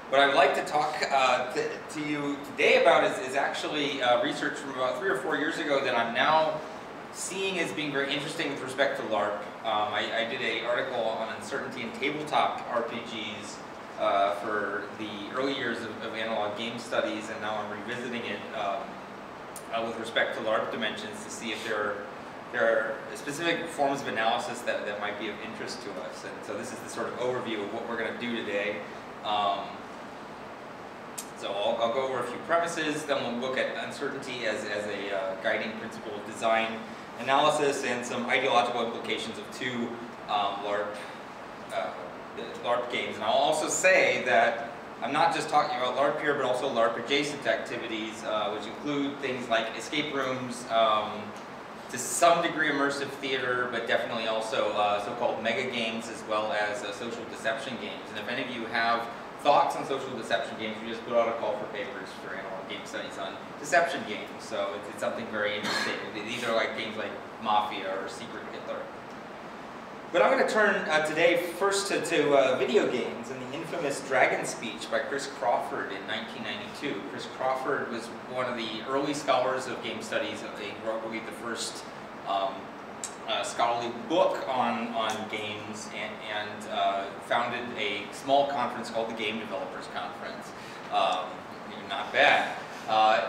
What I would like to talk to you today about is actually research from about 3 or 4 years ago that I'm now seeing as being very interesting with respect to Larp. I did an article on uncertainty in tabletop RPGs for the early years of analog game studies, and now I'm revisiting it with respect to Larp dimensions to see if there are specific forms of analysis that might be of interest to us. And so this is the sort of overview of what we're going to do today. So I'll go over a few premises, then we'll look at uncertainty as a guiding principle of design analysis and some ideological implications of two LARP games. And I'll also say that I'm not just talking about LARP here, but also LARP adjacent activities, which include things like escape rooms, to some degree immersive theater, but definitely also so-called mega games as well as social deception games. And if any of you have thoughts on social deception games, we just put out a call for papers for analog game studies on deception games. So it's something very interesting. These are like games like Mafia or Secret Hitler. But I'm going to turn today first to video games and the infamous Dragon Speech by Chris Crawford in 1992. Chris Crawford was one of the early scholars of game studies. He wrote, I believe, the first scholarly book on games and founded a small conference called the Game Developers Conference. Not bad.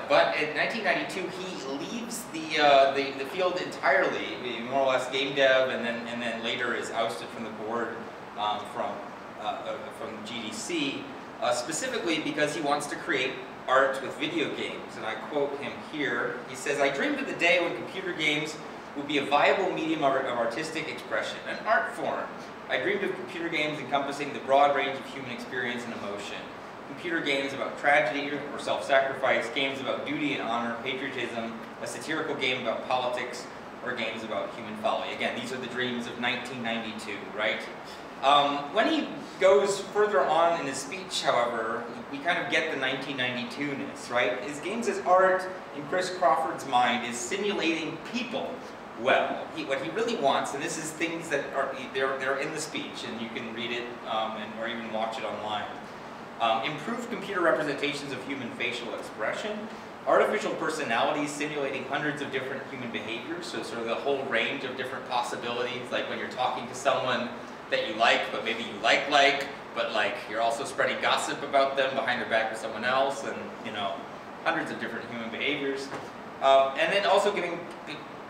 But in 1992, he leaves the field entirely, more or less game dev, and then later is ousted from the board from GDC, specifically because he wants to create art with video games. And I quote him here. He says, "I dreamed of the day when computer games would be a viable medium of artistic expression, an art form. I dreamed of computer games encompassing the broad range of human experience and emotion. Computer games about tragedy or self-sacrifice, games about duty and honor, patriotism, a satirical game about politics, or games about human folly." Again, these are the dreams of 1992, right? When he goes further on in his speech, however, we kind of get the 1992-ness, right? His games as art, in Chris Crawford's mind, is simulating people. Well, what he really wants, and this is things that are they're in the speech, and you can read it or even watch it online. Improved computer representations of human facial expression, artificial personalities simulating hundreds of different human behaviors, so sort of the whole range of different possibilities, like when you're talking to someone that you like, but maybe you like, but like you're also spreading gossip about them behind their back with someone else, and hundreds of different human behaviors. And then also giving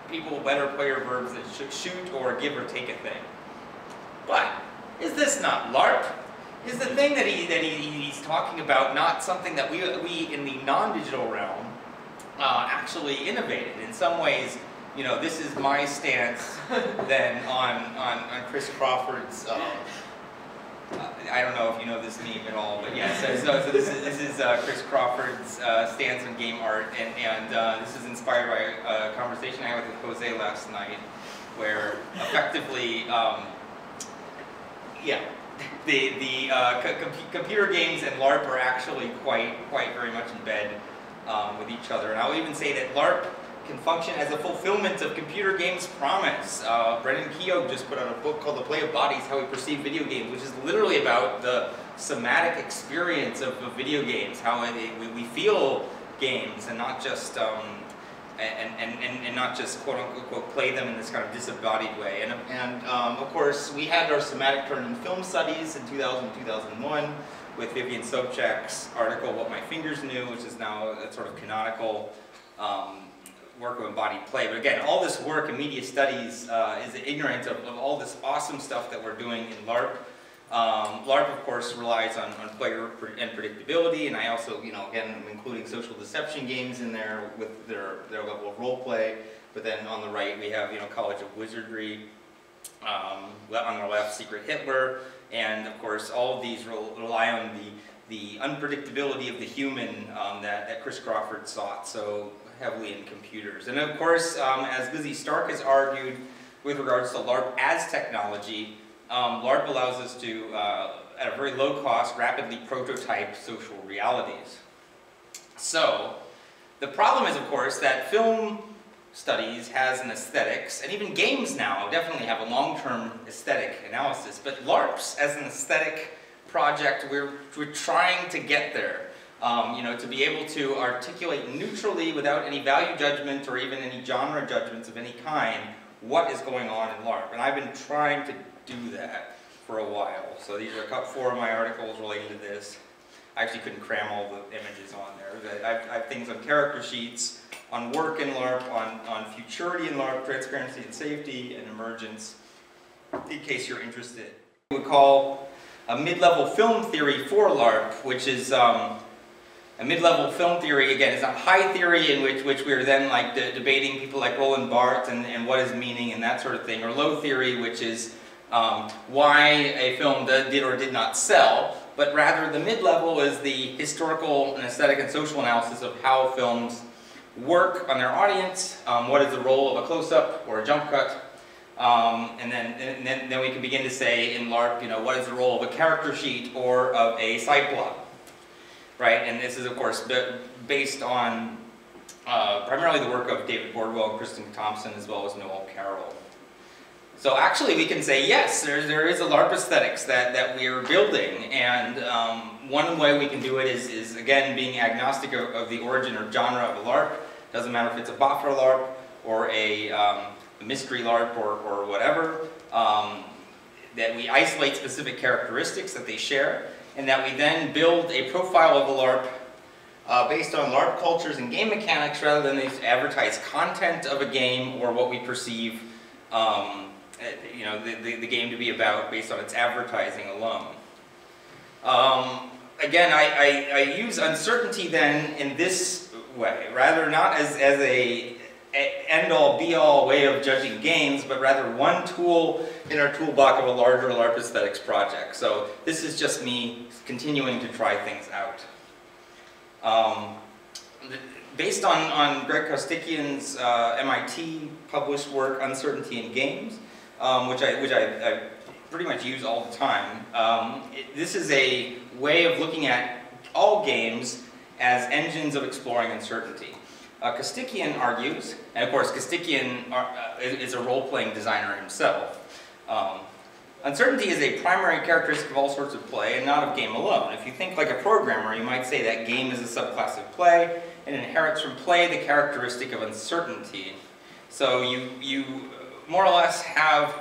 people better player verbs that should shoot or give or take a thing. But is this not LARP? Is the thing that he's talking about not something that we in the non-digital realm actually innovated? In some ways, this is my stance then on Chris Crawford's. I don't know if you know this meme at all, but yeah. So this is Chris Crawford's stance on game art, and this is inspired by a conversation I had with Jose last night, where effectively, computer games and LARP are actually quite very much in bed with each other. And I'll even say that LARP can function as a fulfillment of computer games' promise. Brendan Keogh just put out a book called The Play of Bodies, How We Perceive Video Games, which is literally about the somatic experience of video games, how we feel games, and not just and not just quote unquote play them in this kind of disembodied way. And of course, we had our somatic turn in film studies in 2000 2001 with Vivian Sobchak's article "What My Fingers Knew," which is now a sort of canonical work of embodied play. But again, all this work in media studies is ignorant of all this awesome stuff that we're doing in LARP. LARP, of course, relies on player and predictability, and I also, again, I'm including social deception games in there with their level of role play. But then on the right, we have, College of Wizardry. On the left, Secret Hitler, and of course, all of these rely on the unpredictability of the human that Chris Crawford sought so heavily in computers. And of course, as Lizzie Stark has argued with regards to LARP as technology, LARP allows us to, at a very low cost, rapidly prototype social realities. So, the problem is, of course, that film studies has an aesthetics, and even games now definitely have a long-term aesthetic analysis, but LARPs as an aesthetic project, we're trying to get there. You know, to be able to articulate neutrally, without any value judgment or even any genre judgments of any kind, what is going on in LARP. And I've been trying to do that for a while. So these are 4 of my articles relating to this. I actually couldn't cram all the images on there. I have things on character sheets, on work in LARP, on futurity in LARP, transparency and safety, and emergence, in case you're interested. We would call a mid-level film theory for LARP, which is a mid-level film theory, again, is a high theory in which we're then like debating people like Roland Barthes and what is meaning and that sort of thing, or low theory, which is why a film did or did not sell, but rather the mid-level is the historical and aesthetic and social analysis of how films work on their audience, what is the role of a close-up or a jump cut, and then we can begin to say in LARP, you know, what is the role of a character sheet or of a side plot. Right, and this is of course based on primarily the work of David Bordwell and Kristen Thompson, as well as Noel Carroll. So actually we can say yes, there is a LARP aesthetics that we are building, and one way we can do it is again being agnostic of the origin or genre of a LARP. Doesn't matter if it's a Boffer LARP or a mystery LARP or whatever, that we isolate specific characteristics that they share, and that we then build a profile of a LARP based on LARP cultures and game mechanics, rather than the advertised content of a game or what we perceive you know, the game to be about based on its advertising alone. Again, I use uncertainty then in this way, rather not as a end-all be-all way of judging games, but rather one tool in our toolbox of a larger LARP aesthetics project. So this is just me continuing to try things out. Based on Greg Kostikian's MIT published work, Uncertainty in Games, which I pretty much use all the time, this is a way of looking at all games as engines of exploring uncertainty. Kostikian argues, and of course Kostikian is a role-playing designer himself, uncertainty is a primary characteristic of all sorts of play and not of game alone. If you think like a programmer, you might say that game is a subclass of play and inherits from play the characteristic of uncertainty. So you more or less have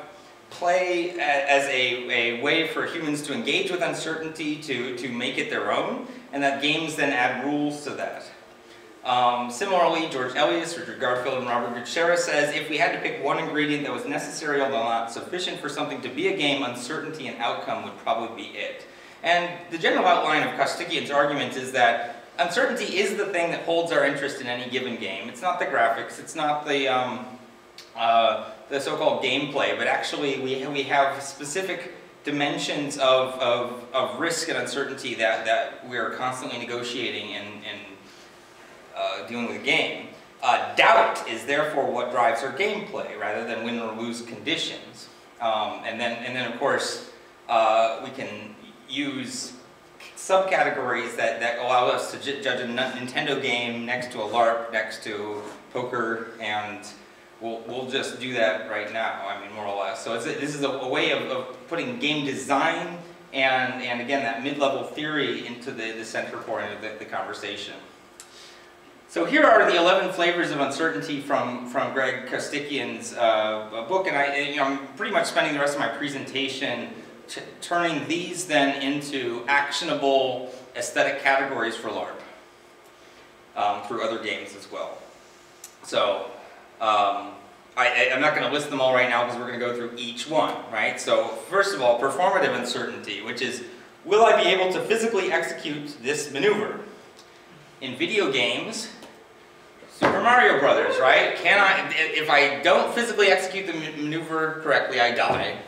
play as a way for humans to engage with uncertainty, to make it their own, and that games then add rules to that. Similarly, George Elias, Richard Garfield, and Robert Gutierrez says, if we had to pick one ingredient that was necessary although not sufficient for something to be a game, uncertainty and outcome would probably be it. And the general outline of Kostikian's argument is that uncertainty is the thing that holds our interest in any given game. It's not the graphics, it's not the so-called gameplay, but actually we have specific dimensions of risk and uncertainty that we are constantly negotiating and dealing with a game. Doubt is therefore what drives our gameplay, rather than win or lose conditions. And then of course we can use subcategories that allow us to judge a Nintendo game next to a LARP, next to poker, and we'll just do that right now, I mean, more or less. So this is a way of putting game design and again, that mid-level theory into the center point of the conversation. So here are the 11 flavors of uncertainty from Greg Kostikian's book, and I'm pretty much spending the rest of my presentation turning these then into actionable aesthetic categories for LARP through other games as well. So I'm not going to list them all right now because we're going to go through each one, right? So first of all, performative uncertainty, which is, will I be able to physically execute this maneuver? In video games, Super Mario Brothers, right? If I don't physically execute the maneuver correctly, I die,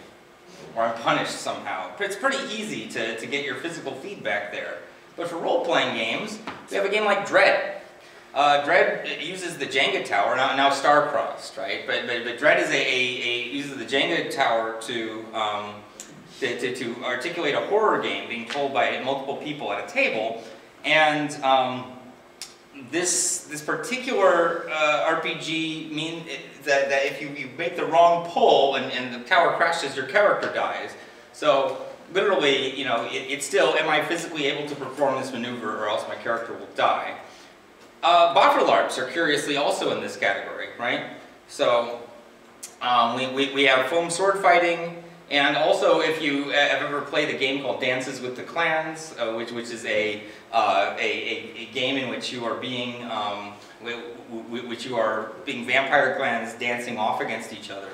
or I'm punished somehow. It's pretty easy to get your physical feedback there. But for role-playing games, we have a game like Dread. Dread uses the Jenga tower, now star-crossed, right? But Dread is uses the Jenga tower to articulate a horror game being told by multiple people at a table, and this particular RPG means that if you make the wrong pull and the tower crashes, your character dies. So literally, you know, it's still, am I physically able to perform this maneuver or else my character will die? Boffer LARPs are curiously also in this category, right? So we have foam sword fighting, and also if you have ever played a game called Dances with the Clans, which is a game in which you are being vampire clans dancing off against each other.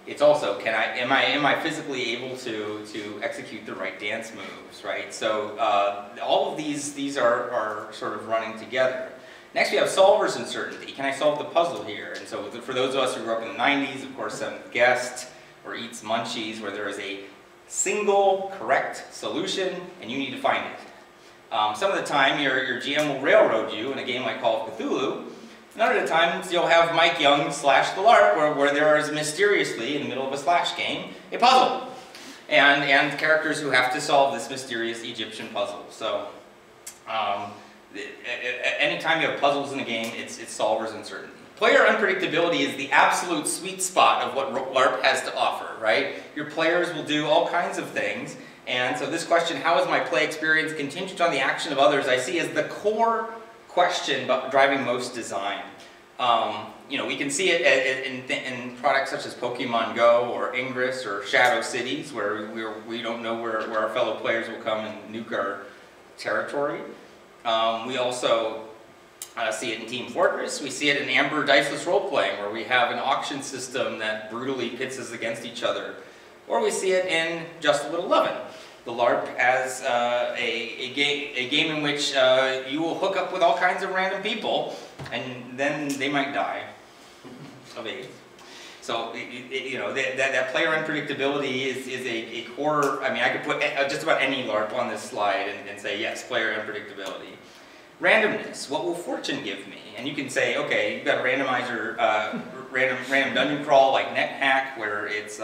It's also, am I physically able to execute the right dance moves, right? So all of these are sort of running together. Next we have solver's uncertainty. Can I solve the puzzle here? And so for those of us who grew up in the 90s, of course, Seventh Guest or Eats Munchies, where there is a single correct solution and you need to find it. Some of the time your GM will railroad you in a game like Call of Cthulhu. None of the times you'll have Mike Young slash the LARP where there is mysteriously, in the middle of a slash game, a puzzle. And characters who have to solve this mysterious Egyptian puzzle. So anytime you have puzzles in a game, it's solver's uncertainty. Player unpredictability is the absolute sweet spot of what LARP has to offer, right? Your players will do all kinds of things. And so this question, how is my play experience contingent on the action of others, I see as the core question driving most design. You know, we can see it in products such as Pokemon Go or Ingress or Shadow Cities, where we don't know where our fellow players will come and nuke our territory. We also see it in Team Fortress. We see it in Amber Diceless Role-Playing, where we have an auction system that brutally pits us against each other. Or we see it in Just a Little Lovin', the LARP as a game in which you will hook up with all kinds of random people, and then they might die of AIDS. So, you know, that player unpredictability is a core. I mean, I could put just about any LARP on this slide and say, yes, player unpredictability. Randomness, what will fortune give me? And you can say, okay, you've got a randomizer, random dungeon crawl like NetHack, where it's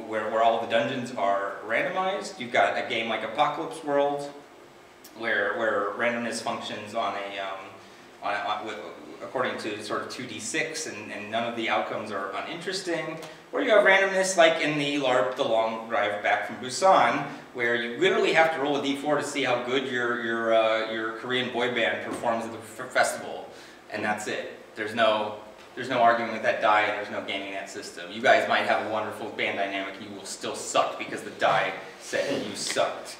where all of the dungeons are randomized. You've got a game like Apocalypse World, where randomness functions on according to sort of 2d6, and none of the outcomes are uninteresting. Or you have randomness like in the LARP, The Long Drive Back from Busan, where you literally have to roll a d4 to see how good your Korean boy band performs at the festival, and that's it. There's no arguing with that die, and there's no gaming that system. You guys might have a wonderful band dynamic, you will still suck because the die said you sucked.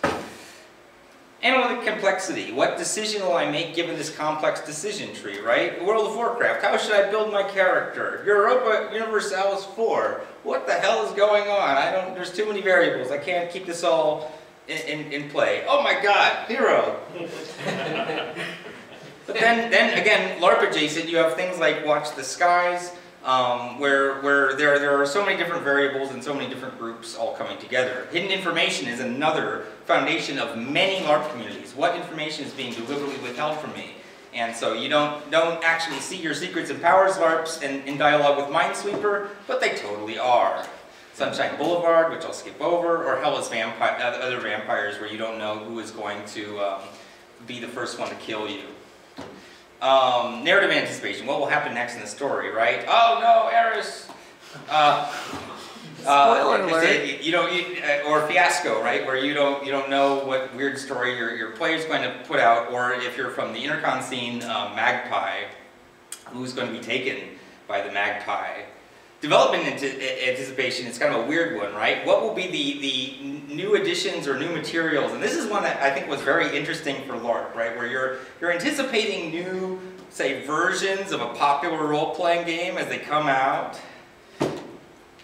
Analytic complexity. What decision will I make given this complex decision tree, right? World of Warcraft. How should I build my character? Europa Universalis 4. What the hell is going on? There's too many variables. I can't keep this all in play. Oh my god, hero. But then again, LARP adjacent, you have things like Watch the Skies, where there are so many different variables and so many different groups all coming together. Hidden information is another foundation of many LARP communities. What information is being deliberately withheld from me? And so you don't actually see your secrets and powers LARPs in dialogue with Minesweeper, but they totally are. Sunshine Boulevard, which I'll skip over, or Hellas Other Vampires, where you don't know who is going to be the first one to kill you. Narrative anticipation. What will happen next in the story, right? Oh no, Eris! Spoiler alert. Or fiasco, right? Where you don't know what weird story your player's going to put out, or if you're from the intercon scene, Magpie, who's going to be taken by the Magpie. Development anticipation is kind of a weird one, right? What will be the new additions or new materials? And this is one that I think was very interesting for LARP, right? Where you're anticipating new, say, versions of a popular role-playing game as they come out.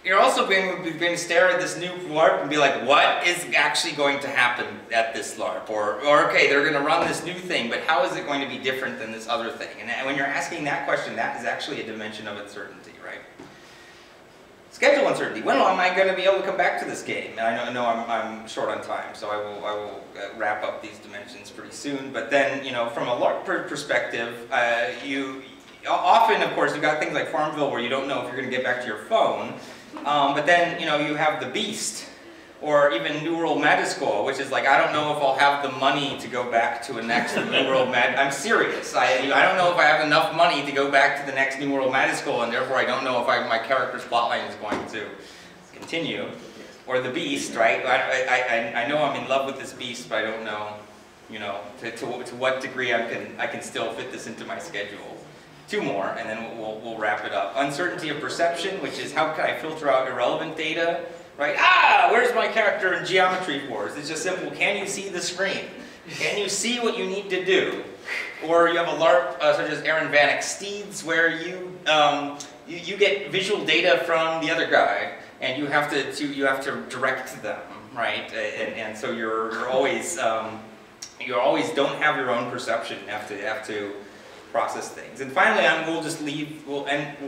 You're also going to stare at this new LARP and be like, what is actually going to happen at this LARP? Or okay, they're going to run this new thing, but how is it going to be different than this other thing? And when you're asking that question, that is actually a dimension of uncertainty, right? Schedule uncertainty. When am I going to be able to come back to this game? And I know I'm short on time, so I will wrap up these dimensions pretty soon. But then, you know, from a LARP perspective, you often, of course, you've got things like Farmville where you don't know if you're going to get back to your phone. But then, you know, you have the Beast, or even New World Madiscore, which is like, I don't know if I'll have the money to go back to a next New World I'm serious. I don't know if I have enough money to go back to the next New World Madiscore, and therefore I don't know if my character's plotline is going to continue. Or the beast, right? I know I'm in love with this beast, but I don't know, to what degree I can still fit this into my schedule. 2 more, and then we'll wrap it up. Uncertainty of perception, which is how can I filter out irrelevant data, right? Where's my character in Geometry Wars? It's just simple. Can you see the screen? Can you see what you need to do? Or you have a LARP such as Aaron Vanek Steeds, where you get visual data from the other guy, and you have to direct them, right? And so you always don't have your own perception. You have to process things. And finally, we'll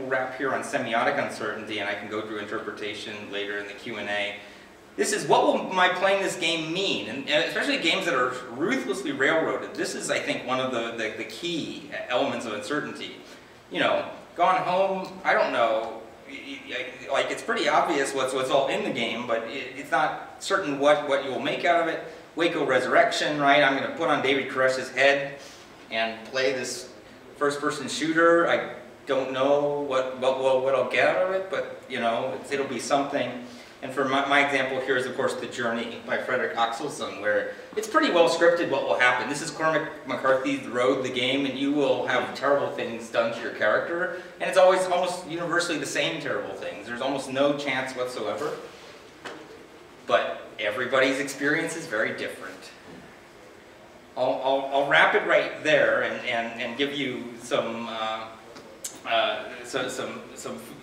wrap here on semiotic uncertainty, and I can go through interpretation later in the Q&A. This is, what will my playing this game mean? And especially games that are ruthlessly railroaded. This is, I think, one of the key elements of uncertainty. Gone Home, I don't know, like it's pretty obvious what's all in the game, but it's not certain what you will make out of it. Waco Resurrection, right? I'm going to put on David Koresh's head and play this first-person shooter. I don't know what I'll get out of it, but it'll be something. And for my example here is, of course, The Journey by Frederick Axelsson, where it's pretty well scripted what will happen. This is Cormac McCarthy's The Road, the game, and you will have terrible things done to your character. And it's always almost universally the same terrible things. There's almost no chance whatsoever. But everybody's experience is very different. I'll wrap it right there and give you some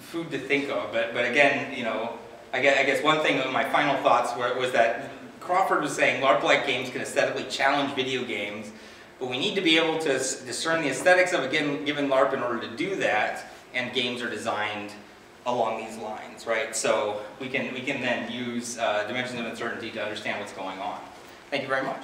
food to think of. But again, I guess one thing of my final thoughts was that Crawford was saying LARP-like games can aesthetically challenge video games, but we need to be able to discern the aesthetics of a given LARP in order to do that, and games are designed along these lines, right? So we can then use dimensions of uncertainty to understand what's going on. Thank you very much.